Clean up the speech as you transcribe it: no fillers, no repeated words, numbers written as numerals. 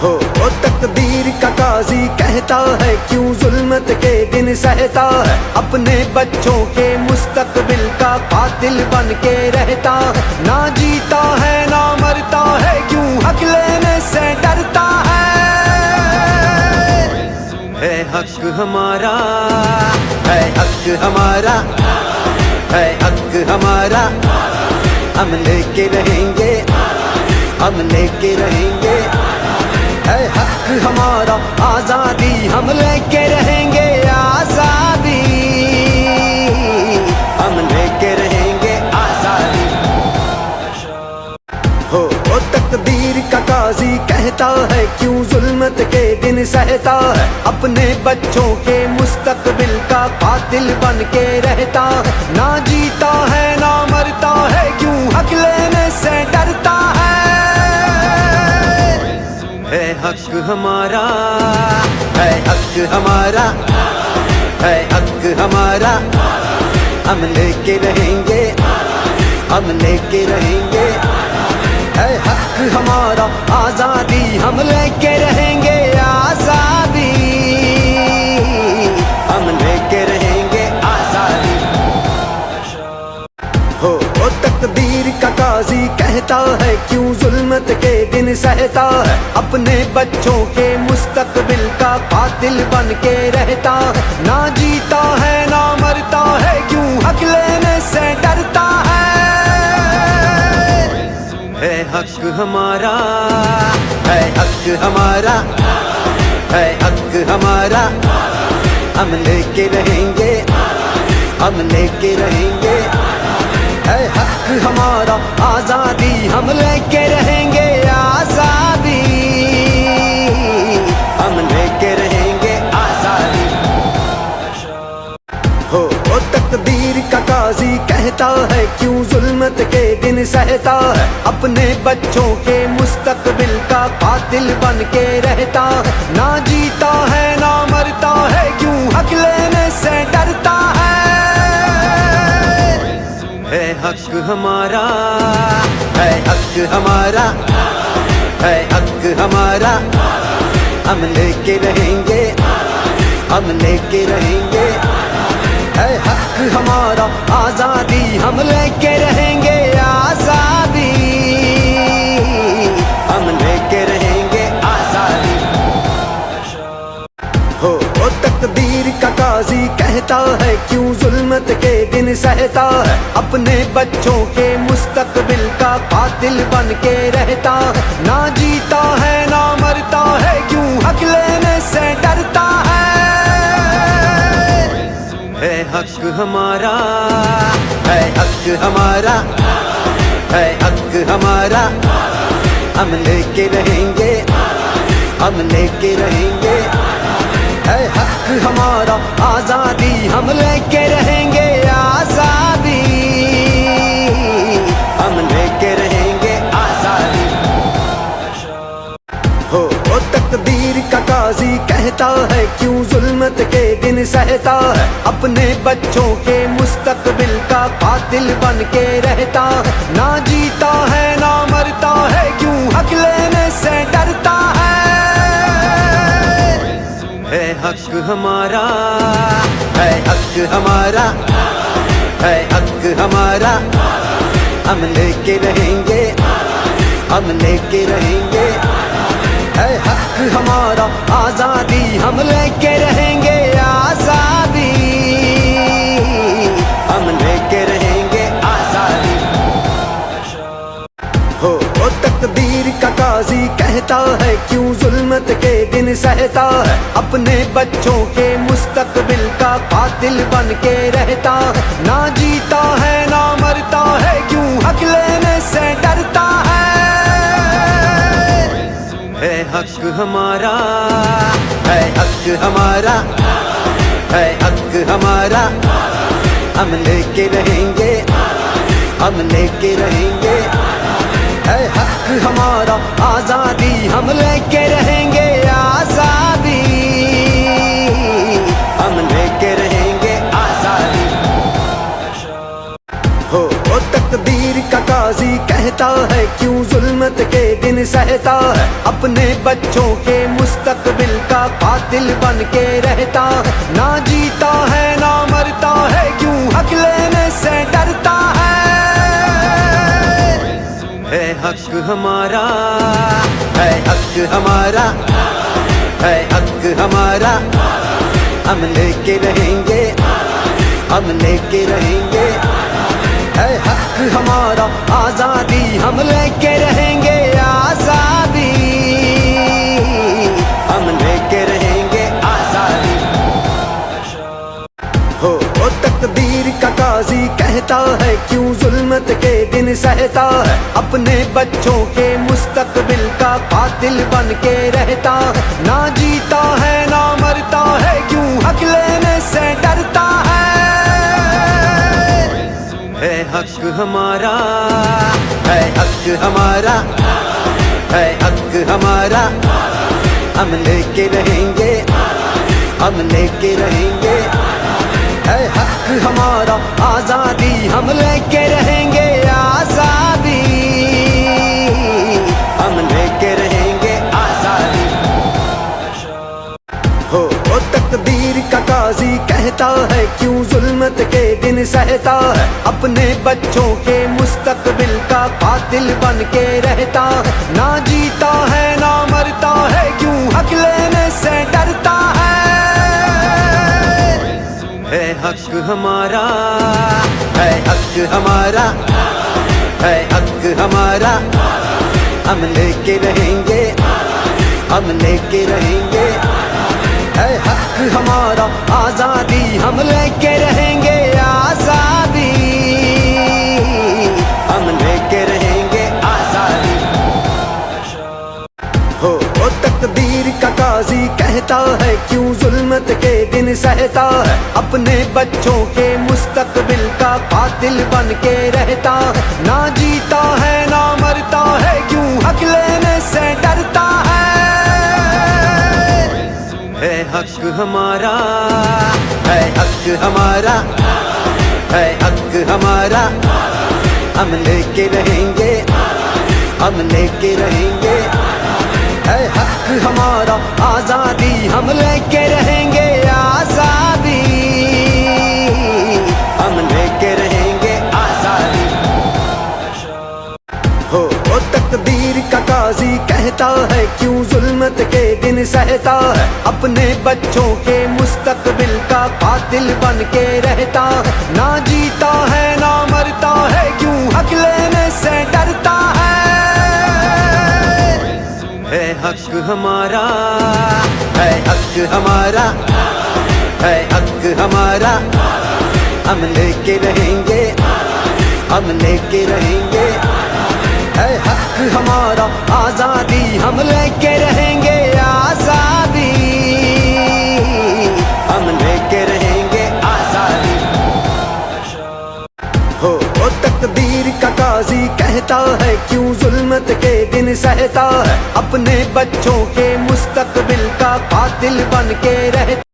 ओ तकदीर का काजी कहता है क्यों जुल्मत के दिन सहता है, अपने बच्चों के मुस्तकबिल का कातिल बन के रहता है। ना जीता है ना मरता है, क्यों हक लेने से डरता है हक हमारा, है हक हमारा, है हक हमारा, हम लेके रहेंगे, हम लेके रहेंगे, है हक हमारा। आजादी हम लेके रहेंगे, आजादी हम लेके रहेंगे, आजादी। ओ तकदीर का काजी कहता है क्यों जुल्मत के दिन सहता है, अपने बच्चों के मुस्तकबिल का कातिल बन के रहता है। ना जीता है ना मरता है, क्यों हक लेने से डरता है हक हमारा, है हक हमारा, है हक हमारा, हम लेके रहेंगे, हम लेके रहेंगे, है हक हमारा। आजादी हम लेके रहेंगे, आजादी हम लेके रहेंगे, आजादी। ओ तकदीर का काजी कहता है क्यों जुल्मत के दिन सहता है, अपने बच्चों के मुस्तकबिल का कातिल बन के रहता है। ना जीता है ना मरता है, क्यों हक लेने से डरता है हक हमारा, है हक हमारा, है हक हमारा, हम लेके रहेंगे, हम लेके रहेंगे, है हक हमारा। आजादी हम लेके रहेंगे, आजादी हम लेके रहेंगे, आजादी। ओ तकदीर का काजी कहता है क्यों जुल्मत के दिन सहता है, अपने बच्चों के मुस्तकबिल का कातिल बन के रहता है। ना जीता है ना मरता है, क्यों हक लेने से डरता है हक हमारा, है हक हमारा, है हक हमारा, हम लेके रहेंगे, हम लेके रहेंगे, है हक हमारा। आजादी हम लेके रहेंगे, आजादी हम लेके रहेंगे, आजादी। ओ तकदीर का काजी कहता है क्यों जुल्मत के दिन सहता है, अपने बच्चों के मुस्तकबिल का कातिल बन के रहता है। ना जीता है ना मरता है, क्यों हक लेने से डरता है हक हमारा, है हक हमारा, है हक हमारा, हम लेके रहेंगे, हम लेके रहेंगे, है हक हमारा। आजादी हम लेके रहेंगे, आजादी हम लेके रहेंगे, आजादी। ओ तकदीर का काजी कहता है क्यों जुल्मत के दिन सहता है, अपने बच्चों के मुस्तकबिल का कातिल बन के रहता है। ना जीता है ना मरता है, क्यों हक लेने से डरता है हक हमारा, है हक हमारा, है हक हमारा, हम लेके रहेंगे, हम लेके रहेंगे, है हक हमारा। आजादी हम लेके रहेंगे, आजादी हम लेके रहेंगे, आजादी। ओ तकदीर का काजी कहता है क्यों जुल्मत के दिन सहता है, अपने बच्चों के मुस्तकबिल का कातिल बन के रहता है। ना जीता है ना मरता है, क्यों हक लेने से डरता है हक हमारा, है हक हमारा, है हक हमारा, हम लेके रहेंगे, हम लेके रहेंगे, है हक हमारा। आजादी हम लेके रहेंगे, आजादी हम लेके रहेंगे, आजादी। ओ तकदीर का काजी कहता कहता है क्यों जुल्मत के दिन सहता है, अपने बच्चों के मुस्तकबिल का कातिल बन के रहता है। ना जीता है ना मरता है, क्यों हक लेने से डरता है हक हमारा, है हक हमारा, है हक हमारा, हम लेके रहेंगे, हम लेके रहेंगे, है हक हमारा। आजादी हम लेके रहेंगे, आजादी हम लेके रहेंगे, आजादी। हो तकदीर का काजी कहता है क्यों जुल्मत के दिन सहता है, अपने बच्चों के मुस्तकबिल का कातिल बन के रहता है। ना जीता है ना मरता है, क्यों हक लेने से डरता है हक हमारा, है हक हमारा, है हक हमारा, हम लेके रहेंगे, हम लेके रहेंगे, है हक हमारा। आजादी हम लेके रहेंगे, आजादी हम लेके रहेंगे, आजादी। हो तकदीर का काजी कहता है क्यों जुल्मत के दिन सहता है, अपने बच्चों के मुस्तकबिल का कातिल बन के रहता है। ना जीता है ना मरता है, क्यों हक लेने से डरता है हक हमारा, है हक हमारा, है हक हमारा, हम लेके रहेंगे, हम लेके रहेंगे, है हक हमारा। आजादी हम लेके रहेंगे, आजादी हम लेके रहेंगे, आजादी। हो तकदीर का काजी कहता है क्यों जुल्मत के दिन सहता है, अपने बच्चों के मुस्तकबिल का कातिल बन के रहता है। ना जीता है ना मरता है, क्यों हक लेने से डरता है हक हमारा, है हक हमारा, है हक हमारा, हम लेके रहेंगे, हम लेके रहेंगे, है हक हमारा। आजादी हम लेके रहेंगे, आजादी हम लेके रहेंगे, आजादी। हो तकदीर का काजी कहता है क्यों जुल्मत के दिन सहता है, अपने बच्चों के मुस्तकबिल का कातिल बन के रहता है। ना जीता है ना मरता है, क्यों हक लेने से डरता है हक हमारा, है हक हमारा, है हक हमारा, हम लेके रहेंगे, हम लेके रहेंगे, है हक हमारा। आजादी हम लेके रहेंगे, आजादी हम लेके रहेंगे, आजादी। हो तकदीर का काजी कहता है क्यों जुल्मत के दिन सहता है, अपने बच्चों के मुस्तकबिल का कातिल बन के रहता